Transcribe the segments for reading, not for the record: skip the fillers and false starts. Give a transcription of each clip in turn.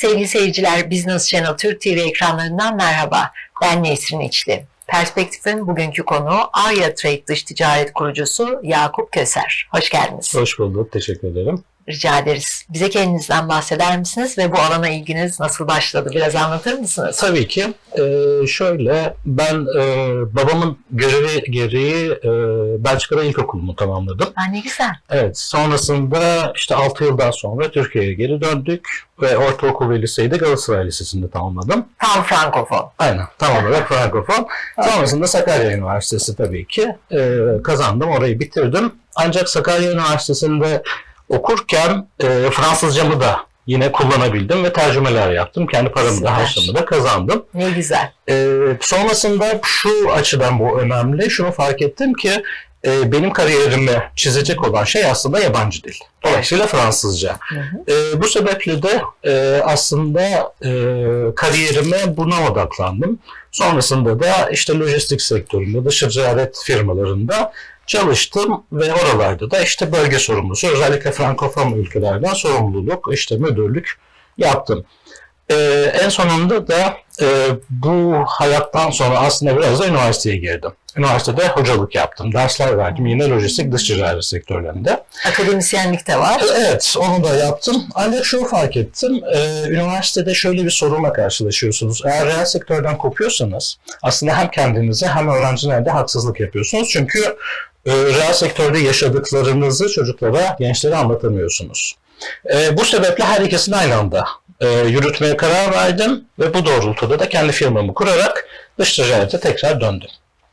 Sevgili seyirciler, Business Channel Türk TV ekranlarından merhaba. Ben Nesrin İçli. Perspektif'in bugünkü konuğu Arya Trade Dış Ticaret kurucusu Yakup Köser. Hoş geldiniz. Hoş bulduk, teşekkür ederim. Rica ederiz. Bize kendinizden bahseder misiniz ve bu alana ilginiz nasıl başladı? Biraz anlatır mısınız? Tabii ki. Şöyle, ben babamın görevi gereği Belçika'da ilkokulumu tamamladım. Ne güzel. Evet, sonrasında işte 6 yıldan sonra Türkiye'ye geri döndük ve ortaokul ve liseyi de Galatasaray Lisesi'nde tamamladım. Tam Frankofon. Aynen, tam olarak Frankofon. Sonrasında Sakarya Üniversitesi tabii ki kazandım, orayı bitirdim. Ancak Sakarya Üniversitesi'nde okurken Fransızcamı da yine kullanabildim ve tercümeler yaptım. Kendi paramı da harçlığımı da kazandım. Ne güzel. Sonrasında şu açıdan bu önemli. Şunu fark ettim ki benim kariyerimi çizecek olan şey aslında yabancı dil. Dolayısıyla Fransızca. Bu sebeple de aslında kariyerime buna odaklandım. Sonrasında da işte lojistik sektöründe, dış ticaret firmalarında çalıştım ve oralarda da işte bölge sorumlusu, özellikle Frankofon ülkelerden sorumluluk, işte müdürlük yaptım. En sonunda da bu hayattan sonra aslında biraz da üniversiteye girdim. Üniversitede hocalık yaptım, dersler verdim yine lojistik dış ticaret sektörlerinde. Akademisyenlik de var. Evet, onu da yaptım. Ancak şunu fark ettim, üniversitede şöyle bir sorunla karşılaşıyorsunuz. Eğer reel sektörden kopuyorsanız aslında hem kendinize hem öğrencilere haksızlık yapıyorsunuz. Çünkü reel sektörde yaşadıklarınızı çocuklara, gençlere anlatamıyorsunuz. Bu sebeple her ikisini aynı anda yürütmeye karar verdim ve bu doğrultuda da kendi firmamı kurarak dış ticarete tekrar döndüm.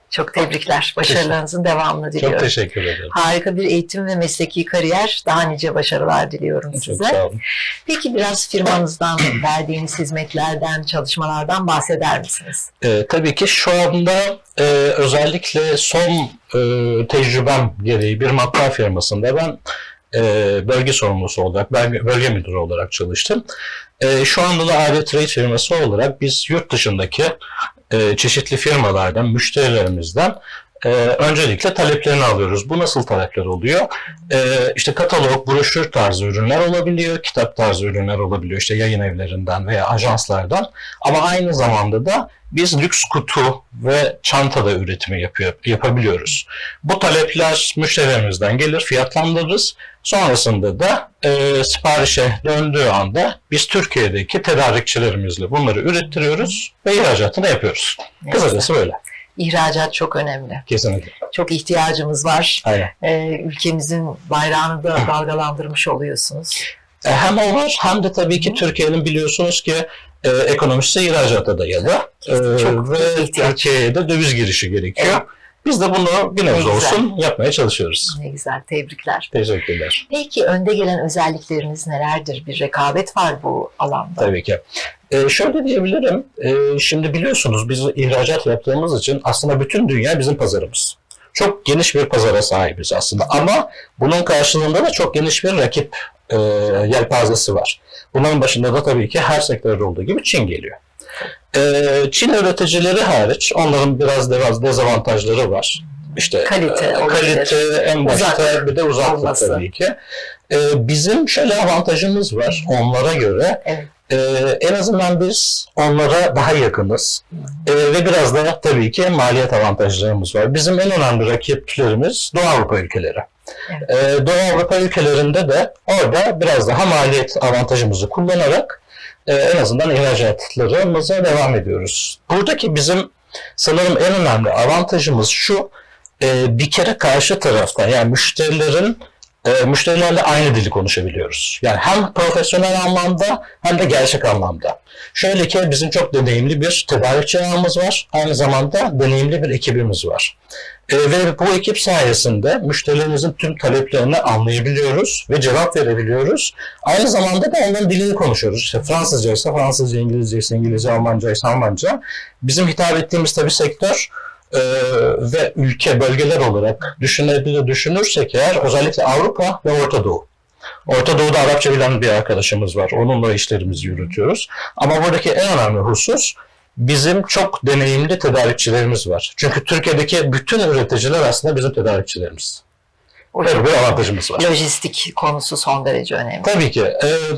Çok tebrikler. Başarılarınızın devamını diliyorum. Çok teşekkür ederim. Harika bir eğitim ve mesleki kariyer. Daha nice başarılar diliyorum size. Çok sağ olun. Peki biraz firmanızdan, verdiğiniz hizmetlerden, çalışmalardan bahseder misiniz? Tabii ki şu anda özellikle son tecrübem gereği bir matbaa firmasında ben bölge sorumlusu olarak, bölge müdürü olarak çalıştım. Şu anda da Arya Trade firması olarak biz yurt dışındaki çeşitli firmalardan, müşterilerimizden öncelikle taleplerini alıyoruz. Bu nasıl talepler oluyor? İşte katalog, broşür tarzı ürünler olabiliyor, kitap tarzı ürünler olabiliyor, işte yayın evlerinden veya ajanslardan. Ama aynı zamanda da biz lüks kutu ve çanta da üretimi yapabiliyoruz. Bu talepler müşterilerimizden gelir, fiyatlandırırız. Sonrasında da siparişe döndüğü anda biz Türkiye'deki tedarikçilerimizle bunları ürettiriyoruz ve ihracatını yapıyoruz. Kısacası böyle. İhracat çok önemli. Kesinlikle. Çok ihtiyacımız var. Aynen. Ülkemizin bayrağını da dalgalandırmış oluyorsunuz. Hem o var hem de tabii ki Türkiye'nin biliyorsunuz ki ekonomisi ihracata dayalı ve Türkiye'ye de döviz girişi gerekiyor. Evet. Biz de bunu bir nebze olsun yapmaya çalışıyoruz. Ne güzel, tebrikler. Teşekkürler. Peki önde gelen özellikleriniz nelerdir? Bir rekabet var bu alanda. Tabii ki. Şöyle diyebilirim, şimdi biliyorsunuz biz ihracat yaptığımız için aslında bütün dünya bizim pazarımız. Çok geniş bir pazara sahibiz aslında ama bunun karşılığında da çok geniş bir rakip yelpazesi var. Bunların başında da tabii ki her sektörde olduğu gibi Çin geliyor. Çin üreticileri hariç onların biraz dezavantajları var. İşte kalite en başta bir de uzaklık tabii ki. Bizim şöyle avantajımız var onlara göre. Evet. En azından biz onlara daha yakınız ve biraz da tabii ki maliyet avantajlarımız var. Bizim en önemli rakiplerimiz Doğu Avrupa ülkeleri. Evet. Doğu Avrupa ülkelerinde de orada biraz daha maliyet avantajımızı kullanarak en azından ihracatlarımıza devam ediyoruz. Buradaki bizim sanırım en önemli avantajımız şu, bir kere karşı tarafta yani müşterilerle aynı dili konuşabiliyoruz. Yani hem profesyonel anlamda hem de gerçek anlamda. Şöyle ki bizim çok deneyimli bir tedarikçi ağımız var. Aynı zamanda deneyimli bir ekibimiz var. Ve bu ekip sayesinde müşterilerimizin tüm taleplerini anlayabiliyoruz ve cevap verebiliyoruz. Aynı zamanda da onların dilini konuşuyoruz. İşte Fransızca ise Fransızca, İngilizce ise İngilizce, Almanca ise Almanca. Bizim hitap ettiğimiz tabii sektör ve ülke, bölgeler olarak düşünürsek eğer özellikle Avrupa ve Orta Doğu. Orta Doğu'da Arapça bilen bir arkadaşımız var. Onunla işlerimizi yürütüyoruz. Ama buradaki en önemli husus bizim çok deneyimli tedarikçilerimiz var. Çünkü Türkiye'deki bütün üreticiler aslında bizim tedarikçilerimiz. O Böyle çok bir önemli. avantajımız var. Lojistik konusu son derece önemli. Tabii ki.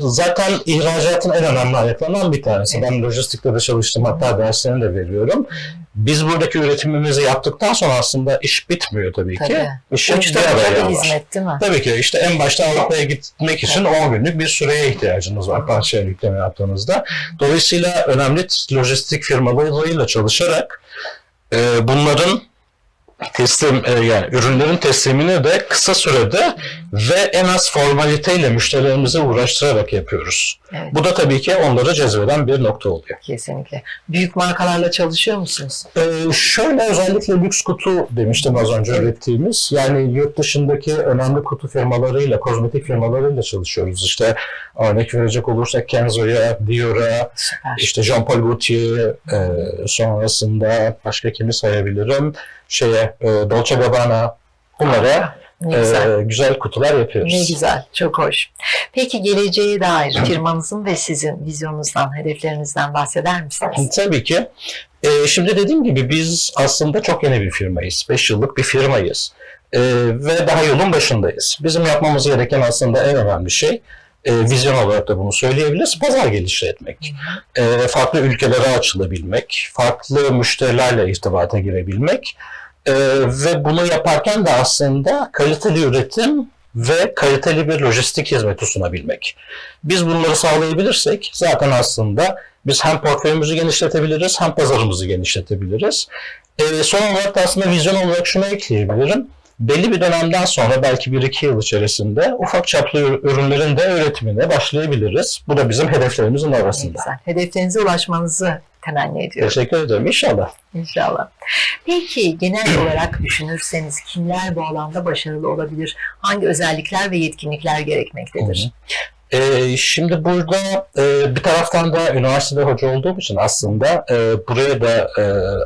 Zaten ihracatın en önemli ayaklarından bir tanesi. Ben lojistikte de çalıştım, hatta derslerini de veriyorum. Biz buradaki üretimimizi yaptıktan sonra aslında iş bitmiyor tabii ki. Tabii. İşin Uç diğer tarafa ayağı da var. hizmet değil mi? Tabii ki işte en başta Avrupa'ya gitmek için 10 günlük bir süreye ihtiyacınız var parçaya yükleme yaptığınızda. Dolayısıyla önemli lojistik firmalarıyla çalışarak bunların yani ürünlerin teslimini de kısa sürede ve en az formaliteyle müşterilerimizi uğraştırarak yapıyoruz. Evet. Bu da tabii ki onları cezbeden bir nokta oluyor. Kesinlikle. Büyük markalarla çalışıyor musunuz? Şöyle özellikle lüks kutu demiştim az önce ürettiğimiz. Yani yurt dışındaki önemli kutu firmalarıyla, kozmetik firmalarıyla çalışıyoruz. İşte örnek verecek olursak Kenzo'ya, Dior'a, Süper. işte Jean Paul Gaultier, sonrasında başka kimi sayabilirim? Dolce Gabbana, bunlara Ne güzel. güzel kutular yapıyoruz. Ne güzel, çok hoş. Peki geleceğe dair firmanızın ve sizin vizyonunuzdan, hedeflerinizden bahseder misiniz? Tabii ki. Şimdi dediğim gibi biz aslında çok yeni bir firmayız. 5 yıllık bir firmayız. Ve daha yolun başındayız. Bizim yapmamız gereken aslında en önemli şey, vizyon olarak da bunu söyleyebiliriz, pazar geliştirmek. Farklı ülkelere açılabilmek, farklı müşterilerle irtibata girebilmek ve bunu yaparken de aslında kaliteli üretim ve kaliteli bir lojistik hizmeti sunabilmek. Biz bunları sağlayabilirsek zaten aslında biz hem portföyümüzü genişletebiliriz hem pazarımızı genişletebiliriz. Son olarak da aslında vizyon olarak şunu ekleyebilirim. Belli bir dönemden sonra belki 1-2 yıl içerisinde ufak çaplı ürünlerin de üretimine başlayabiliriz. Bu da bizim hedeflerimizin Ne arasında. güzel. Hedeflerinize ulaşmanızı temenni ediyorum. Teşekkür ederim. İnşallah. İnşallah. Peki genel olarak düşünürseniz kimler bu alanda başarılı olabilir? Hangi özellikler ve yetkinlikler gerekmektedir? Şimdi burada bir taraftan da üniversitede hoca olduğum için aslında buraya da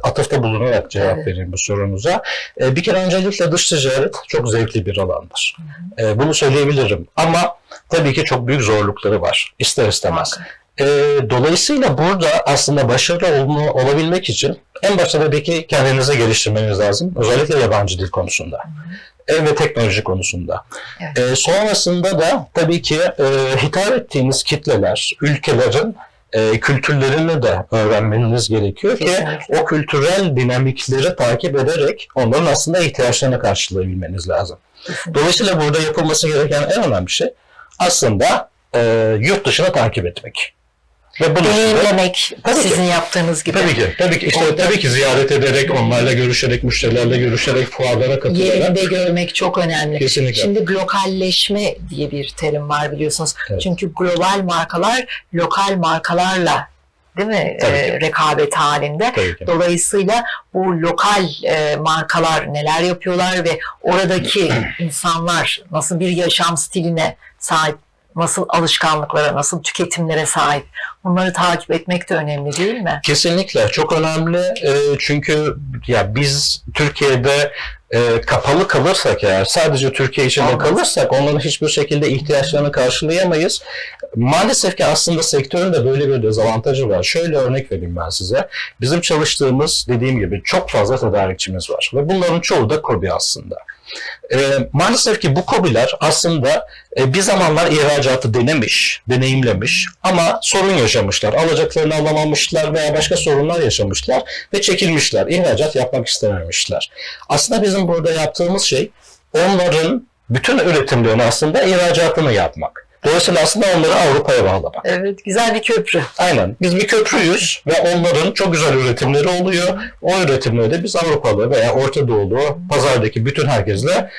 atıfta bulunarak cevap vereyim bu sorunuza. Bir kere öncelikle dış ticaret çok zevkli bir alandır. Bunu söyleyebilirim ama tabii ki çok büyük zorlukları var ister istemez. Dolayısıyla burada aslında başarılı olabilmek için en başta tabii ki kendinizi geliştirmeniz lazım. Özellikle yabancı dil konusunda. Ve teknoloji konusunda. Evet. Sonrasında da tabii ki hitap ettiğiniz kitleler, ülkelerin kültürlerini de öğrenmeniz gerekiyor ki Kesinlikle. o kültürel dinamikleri takip ederek onların aslında ihtiyaçlarını karşılayabilmeniz lazım. Kesinlikle. Dolayısıyla burada yapılması gereken en önemli şey aslında yurt dışını takip etmek. Ve bunu Deneyimlemek, Tabii ki. sizin yaptığınız gibi. Tabii ki işte tabii ki ziyaret ederek, onlarla görüşerek, müşterilerle görüşerek, fuarlara katılarak. Yerinde görmek çok önemli. Kesinlikle. Şimdi globalleşme diye bir terim var biliyorsunuz. Evet. Çünkü global markalar lokal markalarla değil mi Tabii ki. rekabet halinde. Tabii ki. Dolayısıyla bu lokal markalar neler yapıyorlar ve oradaki insanlar nasıl bir yaşam stiline sahip, nasıl alışkanlıklara, nasıl tüketimlere sahip, bunları takip etmek de önemli değil mi? Kesinlikle çok önemli çünkü ya biz Türkiye'de kapalı kalırsak eğer sadece Türkiye içinde Olmaz. kalırsak onların hiçbir şekilde ihtiyaçlarını karşılayamayız. Maalesef ki aslında sektörün de böyle bir dezavantajı var. Şöyle örnek vereyim ben size. Bizim çalıştığımız dediğim gibi çok fazla tedarikçimiz var ve bunların çoğu da KOBİ aslında. Maalesef ki bu KOBİ'ler aslında bir zamanlar ihracatı denemiş, deneyimlemiş ama sorun yaşamışlar. Alacaklarını alamamışlar veya başka sorunlar yaşamışlar ve çekilmişler. İhracat yapmak istememişler. Aslında bizim burada yaptığımız şey onların bütün üretimlerini aslında ihracatını yapmak. Dolayısıyla aslında onları Avrupa'ya bağlamak. Evet, güzel bir köprü. Aynen. Biz bir köprüyüz ve onların çok güzel üretimleri oluyor. O üretimleri de biz Avrupalı veya Orta Doğulu pazardaki bütün herkesle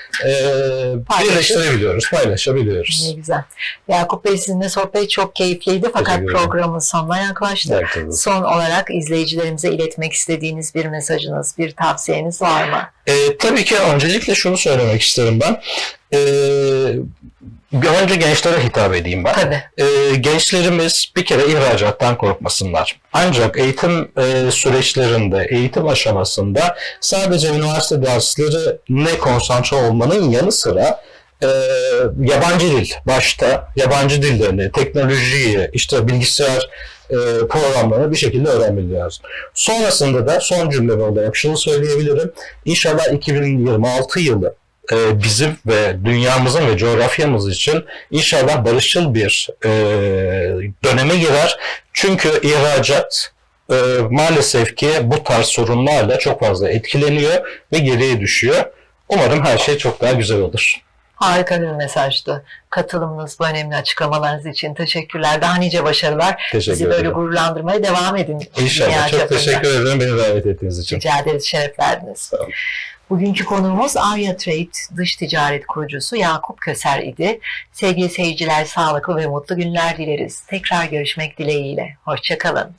birleştirebiliyoruz, paylaşabiliyoruz. Ne güzel. Yakup Bey, sizinle sohbet çok keyifliydi fakat Teşekkür ederim. programın sonuna yaklaştık. Evet. Son olarak izleyicilerimize iletmek istediğiniz bir mesajınız, bir tavsiyeniz var mı? Tabii ki öncelikle şunu söylemek isterim ben. Bir önce gençlere hitap edeyim ben. Tabii. Gençlerimiz bir kere ihracattan korkmasınlar. Ancak eğitim süreçlerinde, eğitim aşamasında sadece üniversite derslerine konsantre olmanın yanı sıra yabancı dil başta, yabancı dillerini, teknolojiyi, işte bilgisayar programlarını bir şekilde öğrenmeleri lazım. Sonrasında da son cümlem olarak şunu söyleyebilirim. İnşallah 2026 yılı bizim ve dünyamızın ve coğrafyamız için inşallah barışçıl bir döneme girer. Çünkü ihracat maalesef ki bu tarz sorunlarla çok fazla etkileniyor ve geriye düşüyor. Umarım her şey çok daha güzel olur. Harika bir mesajdı. Katılımınız, bu önemli açıklamalarınız için teşekkürler. Daha nice başarılar. Teşekkür Bizi böyle ederim. gururlandırmaya devam edin. İnşallah. Dünya Çok çapında. teşekkür ederim beni davet ettiğiniz için. Rica ederiz, şeref verdiniz. Sağ olun. Bugünkü konuğumuz Arya Trade dış ticaret kurucusu Yakup Köser idi. Sevgili seyirciler, sağlıklı ve mutlu günler dileriz. Tekrar görüşmek dileğiyle. Hoşça kalın.